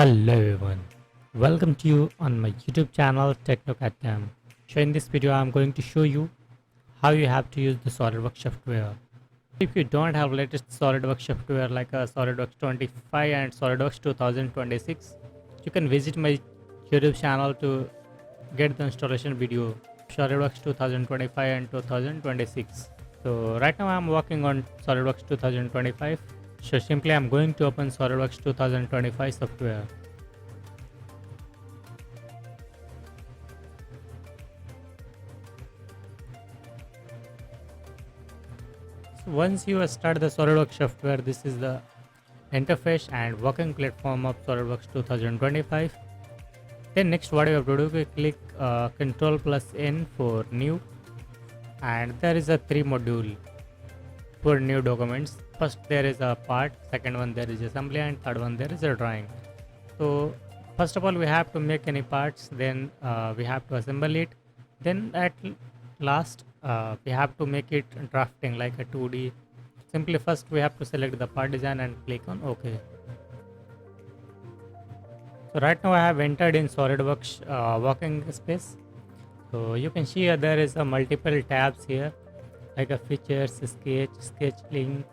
Hello everyone, welcome to you on my YouTube channel TechnoCAD. So in this video I'm going to show you how you have to use the SolidWorks software. If you don't have latest SolidWorks software like SolidWorks 25 and SolidWorks 2026, you can visit my YouTube channel to get the installation video SolidWorks 2025 and 2026. So right now I'm working on SolidWorks 2025. So simply I'm going to open SolidWorks 2025 software. So once you start the SolidWorks software, this is the interface and working platform of SolidWorks 2025. Then next what you have to do, we click Control plus N for new, and there is a 3 module for new documents. First there is a part, second one there is assembly, and third one there is a drawing. So first of all we have to make any parts, then we have to assemble it, then at last we have to make it drafting like a 2D. Simply first we have to select the part design and click on OK. So right now I have entered in SolidWorks working space. So you can see here there is a multiple tabs here like a features, sketch link,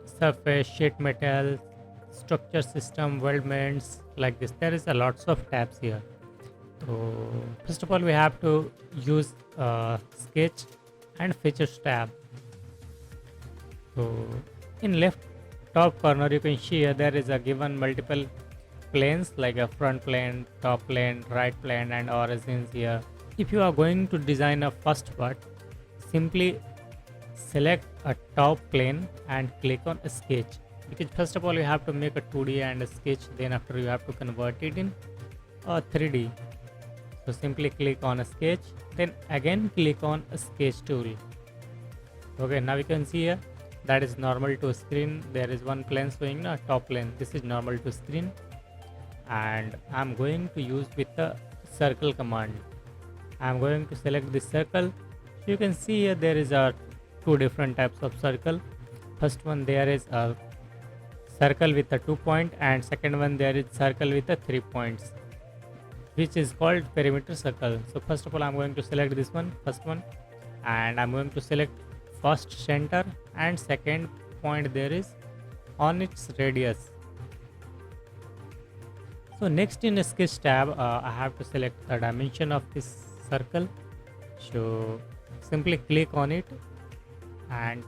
surface, sheet metal, structure system, weldments, like this. There is a lots of tabs here. So first of all we have to use sketch and features tab. So in left top corner you can see here there is a given multiple planes like a front plane, top plane, right plane, and origins here. If you are going to design a first part, simply select a top plane and click on a sketch, because first of all you have to make a 2D and a sketch, then after you have to convert it in a 3D. So simply click on a sketch, then again click on a sketch tool. Okay, now you can see here that is normal to screen. There is one plane showing a top plane. This is normal to screen, and I'm going to use with the circle command. I'm going to select this circle. So you can see here there is a two different types of circle. First one there is a circle with a 2 point, and second one there is circle with a 3 points, which is called perimeter circle. So first of all I'm going to select this one, first one, and I'm going to select first center, and second point there is on its radius. So next in the sketch tab I have to select the dimension of this circle. So simply click on it and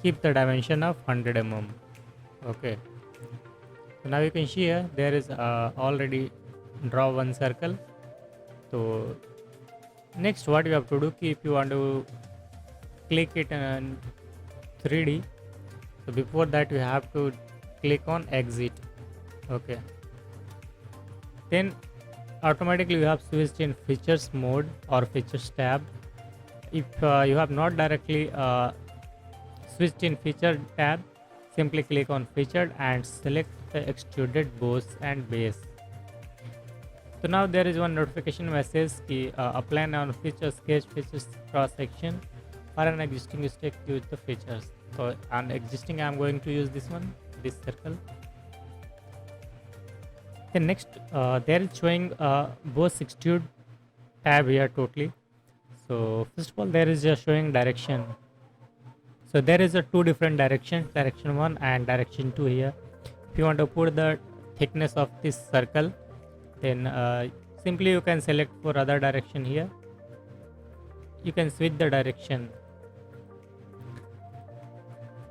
keep the dimension of 100 mm. Okay, so now you can see here there is already draw one circle. So next what you have to do, if you want to click it in 3D, so before that you have to click on exit. Okay, then automatically you have switched in features mode or features tab. If you have not directly switched in feature tab, simply click on featured and select the extruded boss and base. So now there is one notification message ki apply on feature sketch features cross section for an existing stick, use the features. So on existing I am going to use this one, this circle. Then next there is showing both extrude tab here totally. So first of all there is just showing direction. So there is a two different directions, direction 1 and direction 2 here. If you want to put the thickness of this circle, then simply you can select for other direction here. You can switch the direction.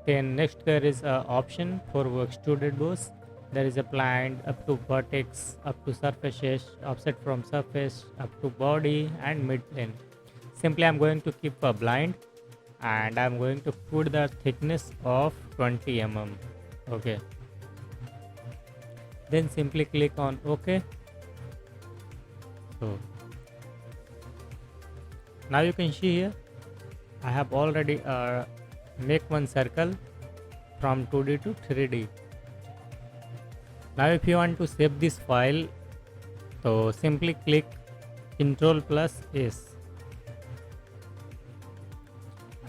Then next there is a option for extruded boss. There is a blind up to vertex, up to surface edge, offset from surface, up to body and mid plane. Simply I'm going to keep a blind, and I'm going to put the thickness of 20 mm. Okay, then simply click on OK. So now you can see here I have already make one circle from 2D to 3D. Now if you want to save this file, so simply click Ctrl plus S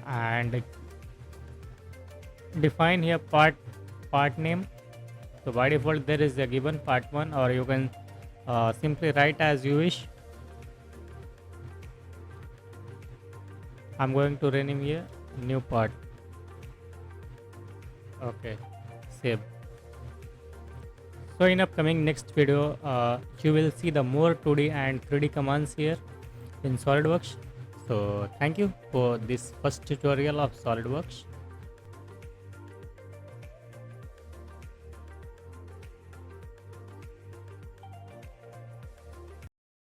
and define here part name, So by default there is a given part 1, or you can simply write as you wish. I'm going to rename here new part. Okay, save. So in upcoming next video, you will see the more 2D and 3D commands here in SolidWorks. So thank you for this first tutorial of SolidWorks.